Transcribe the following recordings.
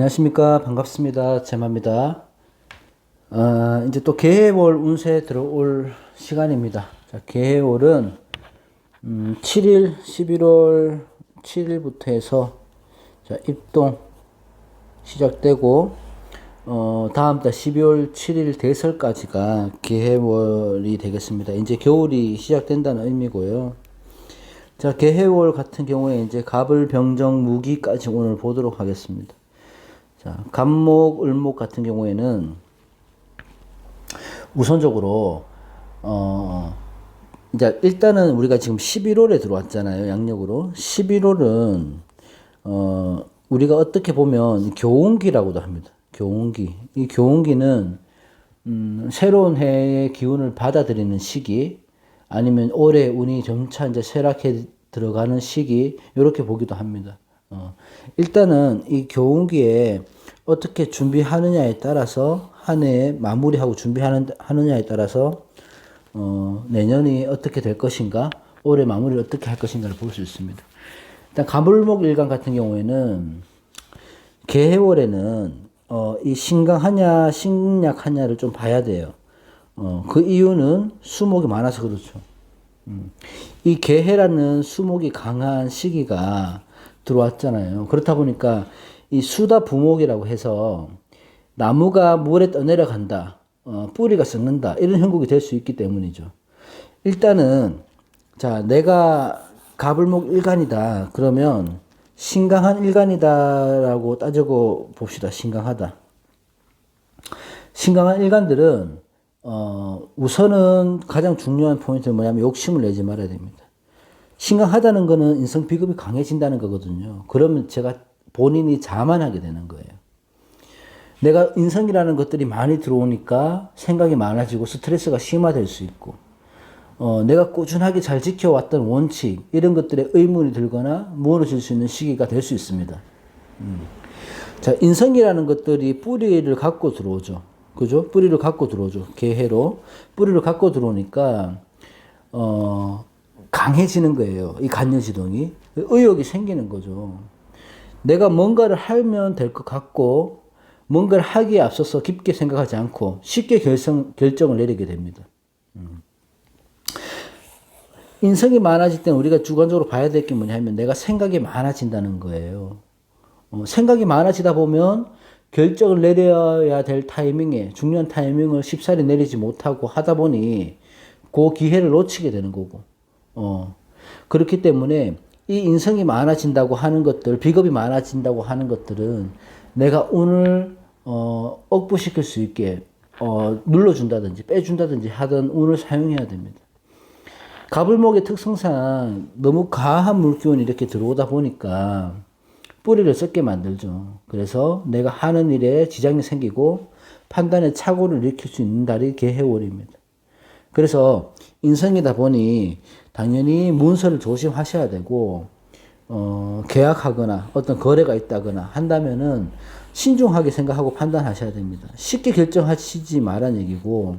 안녕하십니까. 반갑습니다. 제마입니다. 이제 또 개해월 운세 들어올 시간입니다. 자, 개해월은 7일, 11월 7일부터 해서 자, 입동 시작되고 다음 달 12월 7일 대설까지가 개해월이 되겠습니다. 이제 겨울이 시작된다는 의미고요. 자, 개해월 같은 경우에 이제 갑을, 병정, 무기까지 오늘 보도록 하겠습니다. 자, 갑목, 을목 같은 경우에는 우선적으로 이제 일단은 우리가 지금 11월에 들어왔잖아요. 양력으로. 11월은 우리가 어떻게 보면 교운기라고도 합니다. 교운기. 이 교운기는 새로운 해의 기운을 받아들이는 시기, 아니면 올해 운이 점차 이제 쇠락해 들어가는 시기, 이렇게 보기도 합니다. 일단은 이 교운기에 어떻게 준비하느냐에 따라서 한 해에 마무리하고 준비하느냐에 따라서 내년이 어떻게 될 것인가, 올해 마무리를 어떻게 할 것인가를 볼 수 있습니다. 일단 갑을목 일간 같은 경우에는 개해월에는 이 신강하냐 신약하냐를 좀 봐야 돼요. 그 이유는 수목이 많아서 그렇죠. 이 개해라는 수목이 강한 시기가 들어왔잖아요. 그렇다 보니까 이 수다 부목이라고 해서 나무가 물에 떠내려간다, 뿌리가 썩는다, 이런 형국이 될 수 있기 때문이죠. 일단은 자, 내가 갑을목 일간이다 그러면 신강한 일간이다라고 따지고 봅시다. 신강하다. 신강한 일간들은 우선은 가장 중요한 포인트는 뭐냐면 욕심을 내지 말아야 됩니다. 신강하다는 거는 인성 비급이 강해진다는 거거든요. 그러면 제가 본인이 자만하게 되는 거예요. 내가 인성이라는 것들이 많이 들어오니까 생각이 많아지고 스트레스가 심화될 수 있고, 내가 꾸준하게 잘 지켜왔던 원칙, 이런 것들에 의문이 들거나 무너질 수 있는 시기가 될 수 있습니다. 자, 인성이라는 것들이 뿌리를 갖고 들어오죠. 그죠? 뿌리를 갖고 들어오죠. 개해로. 뿌리를 갖고 들어오니까, 강해지는 거예요. 이 간여지동이. 의욕이 생기는 거죠. 내가 뭔가를 하면 될 것 같고, 뭔가를 하기에 앞서서 깊게 생각하지 않고 쉽게 결정을 내리게 됩니다. 인성이 많아질 때는 우리가 주관적으로 봐야 될 게 뭐냐면 내가 생각이 많아진다는 거예요. 생각이 많아지다 보면 결정을 내려야 될 타이밍에, 중요한 타이밍을 쉽사리 내리지 못하고 하다 보니 그 기회를 놓치게 되는 거고, 그렇기 때문에 이 인성이 많아진다고 하는 것들, 비겁이 많아진다고 하는 것들은 내가 운을 억부시킬 수 있게 눌러준다든지 빼준다든지 하던 운을 사용해야 됩니다. 갑을목의 특성상 너무 과한 물기운이 이렇게 들어오다 보니까 뿌리를 썩게 만들죠. 그래서 내가 하는 일에 지장이 생기고 판단에 착오를 일으킬 수 있는 달이 개해월입니다. 그래서 인성이다 보니 당연히 문서를 조심하셔야 되고, 계약하거나 어떤 거래가 있다거나 한다면은 신중하게 생각하고 판단하셔야 됩니다. 쉽게 결정하시지 말란 얘기고,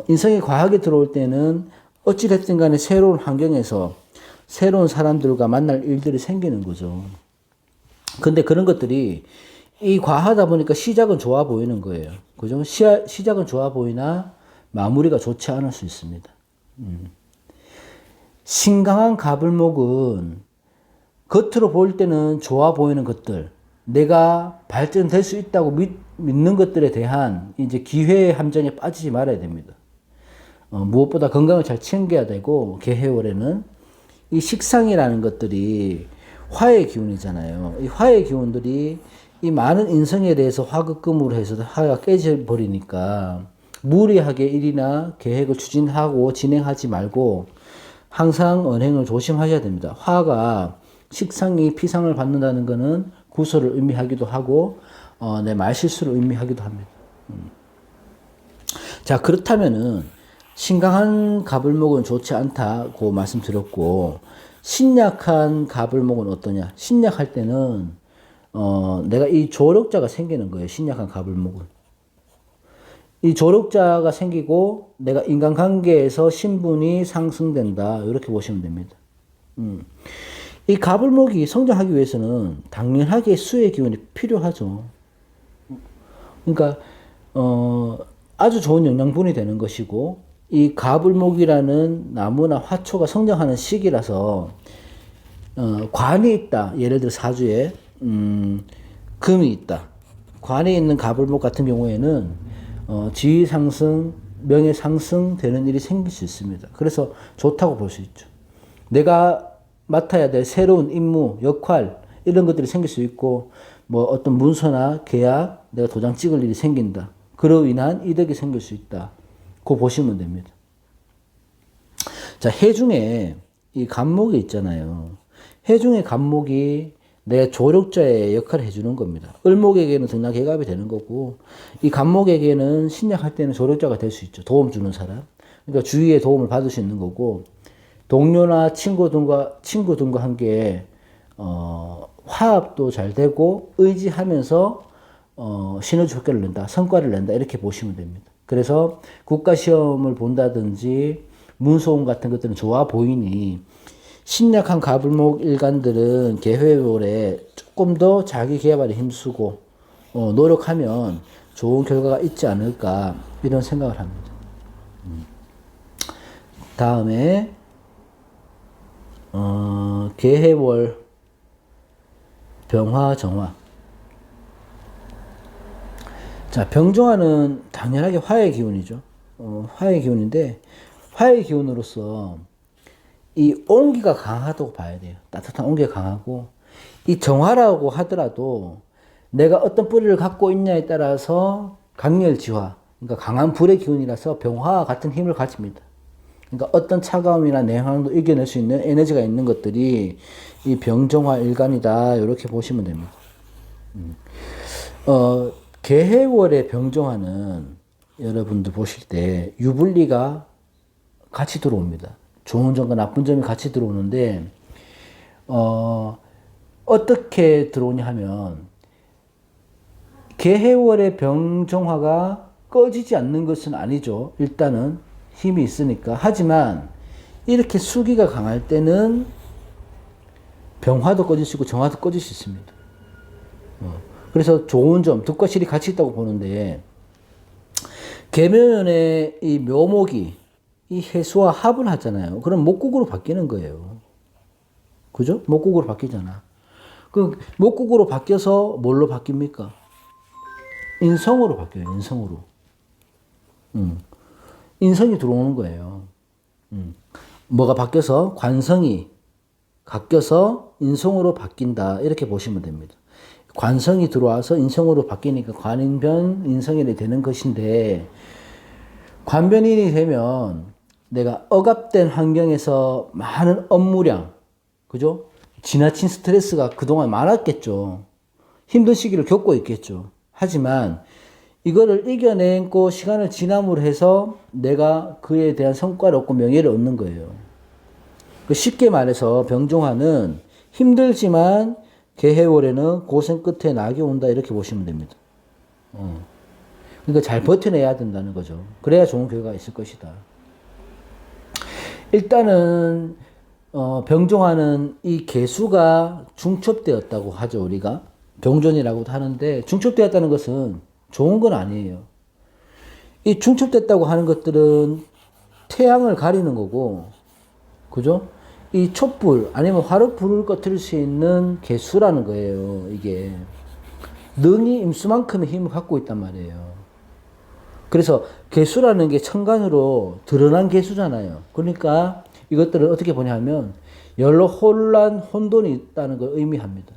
인성이 과하게 들어올 때는 어찌됐든 간에 새로운 환경에서 새로운 사람들과 만날 일들이 생기는 거죠. 근데 그런 것들이 이 과하다 보니까 시작은 좋아 보이는 거예요. 그죠? 시작은 좋아 보이나 마무리가 좋지 않을 수 있습니다. 신강한 갑을목은 겉으로 볼 때는 좋아 보이는 것들, 내가 발전될 수 있다고 믿는 것들에 대한 이제 기회의 함정에 빠지지 말아야 됩니다. 무엇보다 건강을 잘 챙겨야 되고, 개해월에는 이 식상이라는 것들이 화의 기운이잖아요. 이 화의 기운들이 이 많은 인성에 대해서 화극금으로 해서 화가 깨져버리니까 무리하게 일이나 계획을 추진하고 진행하지 말고 항상 언행을 조심하셔야 됩니다. 화가 식상이 피상을 받는다는 것은 구설을 의미하기도 하고 내 말실수를 의미하기도 합니다. 자, 그렇다면은 신강한 갑을목은 좋지 않다고 말씀드렸고, 신약한 갑을목은 어떠냐? 신약할 때는 내가 이 조력자가 생기는 거예요. 신약한 갑을목은. 이 조력자가 생기고 내가 인간관계에서 신분이 상승된다, 이렇게 보시면 됩니다. 이 가불목이 성장하기 위해서는 당연하게 수의 기운이 필요하죠. 그러니까 아주 좋은 영양분이 되는 것이고 이 가불목이라는 나무나 화초가 성장하는 시기라서 관이 있다. 예를 들어 사주에 금이 있다. 관에 있는 가불목 같은 경우에는 지위 상승, 명예 상승 되는 일이 생길 수 있습니다. 그래서 좋다고 볼 수 있죠. 내가 맡아야 될 새로운 임무, 역할 이런 것들이 생길 수 있고 뭐 어떤 문서나 계약, 내가 도장 찍을 일이 생긴다. 그로 인한 이득이 생길 수 있다. 그거 보시면 됩니다. 자, 해중에 이 간목이 있잖아요. 해중의 간목이 내 조력자의 역할을 해주는 겁니다. 을목에게는 등락해갑이 되는 거고 이 간목에게는 신약할 때는 조력자가 될 수 있죠. 도움 주는 사람. 그러니까 주위의 도움을 받을 수 있는 거고 동료나 친구 등과 함께 화합도 잘 되고 의지하면서 시너지 효과를 낸다, 성과를 낸다 이렇게 보시면 됩니다. 그래서 국가시험을 본다든지 문소원 같은 것들은 좋아 보이니 신약한 가불목 일간들은 계회월에 조금 더 자기 개발에 힘쓰고 노력하면 좋은 결과가 있지 않을까 이런 생각을 합니다. 다음에 계해월 병화 정화. 자, 병정화는 당연하게 화의 기운이죠. 화의 기운인데 화의 기운으로서 이 온기가 강하다고 봐야 돼요. 따뜻한 온기가 강하고 이 정화라고 하더라도 내가 어떤 뿌리를 갖고 있냐에 따라서 강렬지화, 그러니까 강한 불의 기운이라서 병화와 같은 힘을 가집니다. 그러니까 어떤 차가움이나 냉황도 이겨낼 수 있는 에너지가 있는 것들이 이 병정화 일간이다. 이렇게 보시면 됩니다. 계해월의 병정화는 여러분들 보실 때 유불리가 같이 들어옵니다. 좋은 점과 나쁜 점이 같이 들어오는데 어떻게 들어오냐 하면 계해월의 병정화가 꺼지지 않는 것은 아니죠. 일단은 힘이 있으니까. 하지만 이렇게 수기가 강할 때는 병화도 꺼질 수 있고 정화도 꺼질 수 있습니다. 그래서 좋은 점, 득과 실이 같이 있다고 보는데 계면에 이 묘목이 이 해수와 합을 하잖아요. 그럼 목국으로 바뀌는 거예요. 그죠? 목국으로 바뀌잖아. 그 목국으로 바뀌어서 뭘로 바뀝니까? 인성으로 바뀌어요. 인성으로. 인성이 들어오는 거예요. 뭐가 바뀌어서 관성이 바뀌어서 인성으로 바뀐다. 이렇게 보시면 됩니다. 관성이 들어와서 인성으로 바뀌니까 관인변 인성이 되는 것인데 관변인이 되면 내가 억압된 환경에서 많은 업무량, 그죠? 지나친 스트레스가 그동안 많았겠죠. 힘든 시기를 겪고 있겠죠. 하지만 이거를 이겨내고 시간을 지남으로 해서 내가 그에 대한 성과를 얻고 명예를 얻는 거예요. 쉽게 말해서 병정화는 힘들지만 계해월에는 고생 끝에 낙이 온다 이렇게 보시면 됩니다. 그러니까 잘 버텨내야 된다는 거죠. 그래야 좋은 결과가 있을 것이다. 일단은 병정화는 이 개수가 중첩되었다고 하죠. 우리가 병존이라고도 하는데 중첩되었다는 것은 좋은 건 아니에요. 이 중첩됐다고 하는 것들은 태양을 가리는 거고, 그죠? 이 촛불 아니면 화롯불을 꺼뜨릴 수 있는 개수라는 거예요. 이게 능이 임수만큼의 힘을 갖고 있단 말이에요. 그래서 개수라는 게 천간으로 드러난 개수잖아요. 그러니까 이것들을 어떻게 보냐 하면 열로 혼란, 혼돈이 있다는 걸 의미합니다.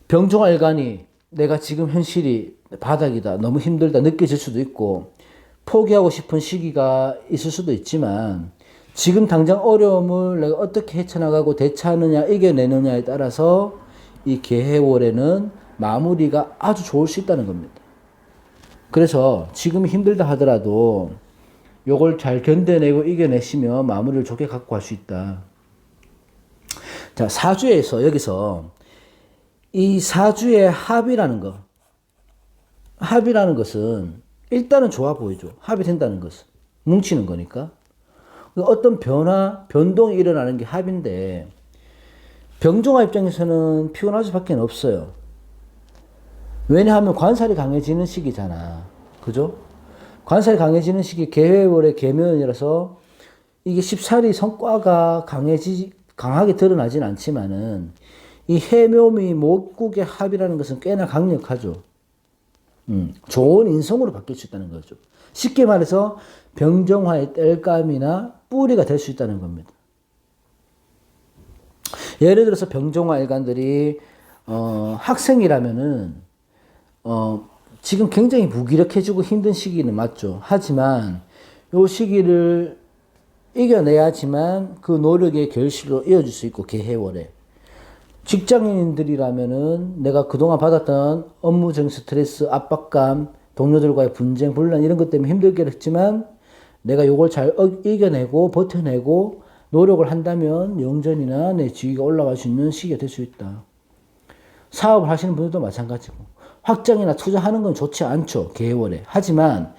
병정화 일간이 내가 지금 현실이 바닥이다, 너무 힘들다 느껴질 수도 있고 포기하고 싶은 시기가 있을 수도 있지만 지금 당장 어려움을 내가 어떻게 헤쳐나가고 대처하느냐, 이겨내느냐에 따라서 이 계해월에는 마무리가 아주 좋을 수 있다는 겁니다. 그래서 지금 힘들다 하더라도 요걸 잘 견뎌내고 이겨내시면 마무리를 좋게 갖고 갈 수 있다. 자, 사주에서 여기서 이 사주의 합이라는 것. 합이라는 것은 일단은 좋아 보이죠. 합이 된다는 것은. 뭉치는 거니까. 어떤 변화, 변동이 일어나는 게 합인데 병종화 입장에서는 피곤할 수밖에 없어요. 왜냐하면 관살이 강해지는 시기잖아. 그죠? 관살이 강해지는 시기 개회월의 계묘년이라서 이게 쉽사리 성과가 강하게 드러나진 않지만은 이 해묘미 목국의 합이라는 것은 꽤나 강력하죠. 좋은 인성으로 바뀔 수 있다는 거죠. 쉽게 말해서 병정화의 땔감이나 뿌리가 될 수 있다는 겁니다. 예를 들어서 병정화 일간들이 학생이라면은 지금 굉장히 무기력해지고 힘든 시기는 맞죠. 하지만 이 시기를 이겨내야지만 그 노력의 결실로 이어질 수 있고 개해월에 직장인들이라면은 내가 그동안 받았던 업무적 스트레스, 압박감, 동료들과의 분쟁, 분란 이런 것 때문에 힘들게 했지만 내가 요걸 잘 이겨내고 버텨내고 노력을 한다면 영전이나 내 지위가 올라갈 수 있는 시기가 될 수 있다. 사업을 하시는 분들도 마찬가지고 확장이나 투자하는 건 좋지 않죠. 개월에. 하지만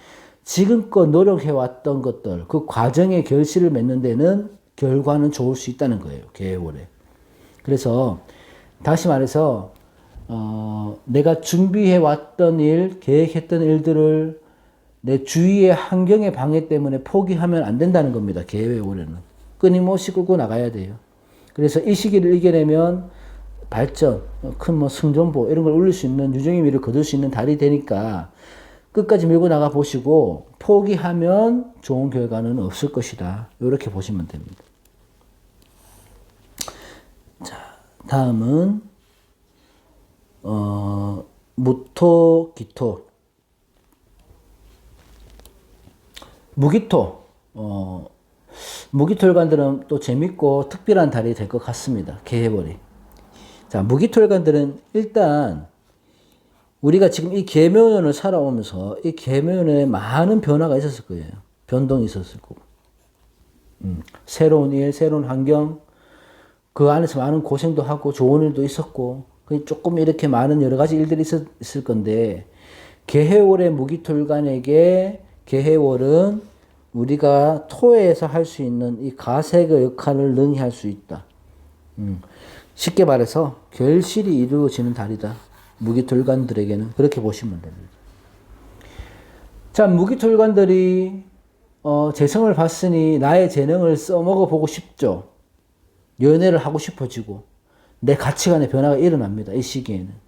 지금껏 노력해왔던 것들 그 과정의 결실을 맺는 데는 결과는 좋을 수 있다는 거예요. 개월에. 그래서 다시 말해서 내가 준비해왔던 일, 계획했던 일들을 내 주위의 환경의 방해 때문에 포기하면 안 된다는 겁니다. 개월에는. 끊임없이 끌고 나가야 돼요. 그래서 이 시기를 이겨내면 발전, 큰 승전보 이런 걸 올릴 수 있는 유정의 미를 거둘 수 있는 달이 되니까 끝까지 밀고 나가 보시고 포기하면 좋은 결과는 없을 것이다. 이렇게 보시면 됩니다. 자, 다음은 무토, 기토. 무기토. 무기토일간들은 또 재밌고 특별한 달이 될 것 같습니다. 개해월이. 자, 무기토일간들은 일단 우리가 지금 이 계묘년을 살아오면서 이 계묘년에 많은 변화가 있었을 거예요. 변동이 있었을 거고. 새로운 일, 새로운 환경, 그 안에서 많은 고생도 하고 좋은 일도 있었고, 조금 이렇게 많은 여러 가지 일들이 있을 건데, 개해월의 무기토일간에게 개해월은 우리가 토에서 할 수 있는 이 가색의 역할을 능히 할 수 있다. 쉽게 말해서 결실이 이루어지는 달이다. 무기토일간들에게는 그렇게 보시면 됩니다. 자, 무기토일간들이 재성을 봤으니 나의 재능을 써먹어 보고 싶죠. 연애를 하고 싶어지고 내 가치관의 변화가 일어납니다. 이 시기에는.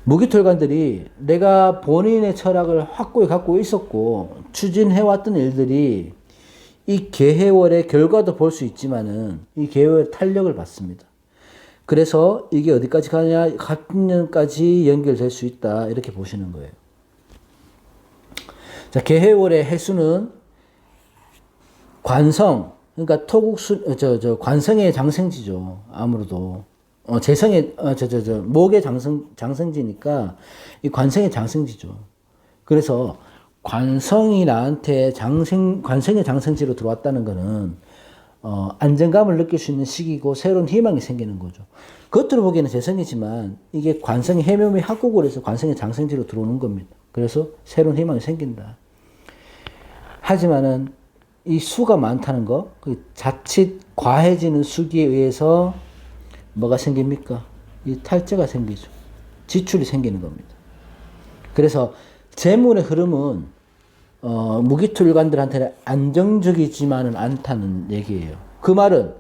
무기토일간들이 내가 본인의 철학을 확고히 갖고 있었고 추진해왔던 일들이 이 개해월의 결과도 볼 수 있지만은 이 개해월의 탄력을 받습니다. 그래서 이게 어디까지 가냐, 갑년까지 연결될 수 있다. 이렇게 보시는 거예요. 자, 개해월의 해수는 관성, 그러니까 토국수, 관성의 장생지죠. 아무래도. 재성의, 목의 장생지니까 이 관성의 장생지죠. 그래서 관성이 나한테 관성의 장생지로 들어왔다는 거는 안정감을 느낄 수 있는 시기고 새로운 희망이 생기는 거죠. 겉으로 보기에는 재성이지만 이게 관성이 해묘미 합국으로 해서 관성의 장생지로 들어오는 겁니다. 그래서 새로운 희망이 생긴다. 하지만은 이 수가 많다는 거, 자칫 과해지는 수기에 의해서 뭐가 생깁니까? 이 탈재가 생기죠. 지출이 생기는 겁니다. 그래서 재물의 흐름은 무기토일간들한테는 안정적이지만은 않다는 얘기예요. 그 말은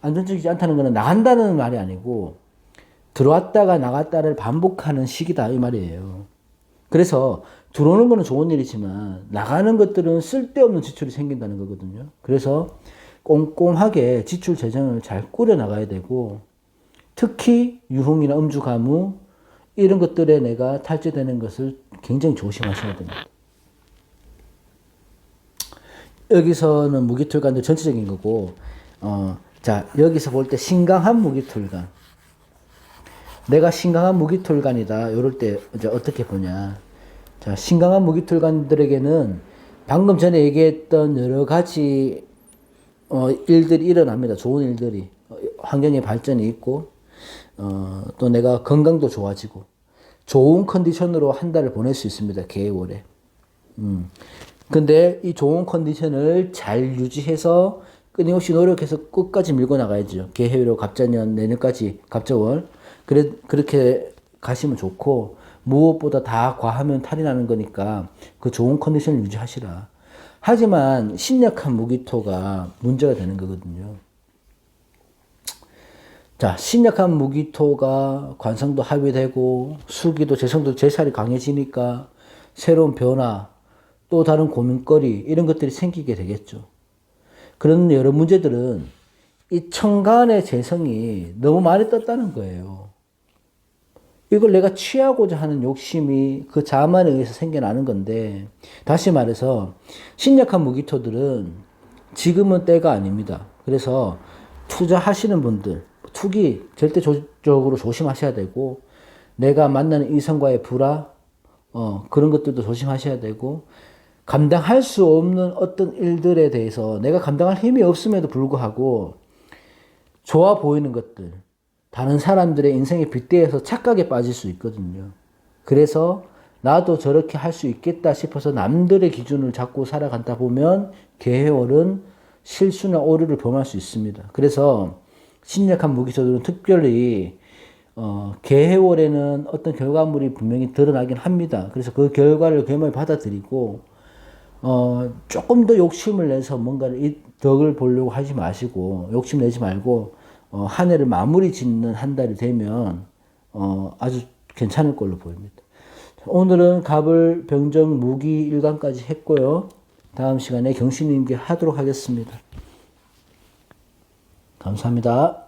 안정적이지 않다는 것은 나간다는 말이 아니고 들어왔다가 나갔다를 반복하는 시기다 이 말이에요. 그래서 들어오는 거는 좋은 일이지만 나가는 것들은 쓸데없는 지출이 생긴다는 거거든요. 그래서 꼼꼼하게 지출 재정을 잘 꾸려 나가야 되고 특히 유흥이나 음주 가무 이런 것들에 내가 탈재되는 것을 굉장히 조심하셔야 됩니다. 여기서는 무기토일간들 전체적인 거고, 자, 여기서 볼 때 신강한 무기토일간. 내가 신강한 무기토일간이다. 이럴 때 이제 어떻게 보냐. 자, 신강한 무기토일간들에게는 방금 전에 얘기했던 여러 가지 일들이 일어납니다. 좋은 일들이. 환경의 발전이 있고, 또 내가 건강도 좋아지고, 좋은 컨디션으로 한 달을 보낼 수 있습니다. 개월에. 근데 이 좋은 컨디션을 잘 유지해서 끊임없이 노력해서 끝까지 밀고 나가야죠. 개해로 갑자년 내년까지 갑자월 그렇게 가시면 좋고 무엇보다 다 과하면 탈이 나는 거니까 그 좋은 컨디션을 유지하시라. 하지만 신약한 무기토가 문제가 되는 거거든요. 자, 신약한 무기토가 관성도 합의되고 수기도 재성도 재살이 강해지니까 새로운 변화 또 다른 고민거리 이런 것들이 생기게 되겠죠. 그런 여러 문제들은 이 천간의 재성이 너무 많이 떴다는 거예요. 이걸 내가 취하고자 하는 욕심이 그 자만에 의해서 생겨나는 건데, 다시 말해서 신약한 무기토들은 지금은 때가 아닙니다. 그래서 투자하시는 분들, 투기 절대적으로 조심하셔야 되고, 내가 만나는 이성과의 불화, 그런 것들도 조심하셔야 되고, 감당할 수 없는 어떤 일들에 대해서 내가 감당할 힘이 없음에도 불구하고 좋아 보이는 것들, 다른 사람들의 인생에 빗대어서 착각에 빠질 수 있거든요. 그래서 나도 저렇게 할 수 있겠다 싶어서 남들의 기준을 잡고 살아간다 보면 개해월은 실수나 오류를 범할 수 있습니다. 그래서 신약한 무기토들은 특별히 개해월에는 어떤 결과물이 분명히 드러나긴 합니다. 그래서 그 결과를 겸허히 받아들이고 조금 더 욕심을 내서 뭔가를 이 덕을 보려고 하지 마시고 욕심 내지 말고 한 해를 마무리 짓는 한 달이 되면 아주 괜찮을 걸로 보입니다. 오늘은 갑을 병정 무기 일간까지 했고요. 다음 시간에 경신임기 하도록 하겠습니다. 감사합니다.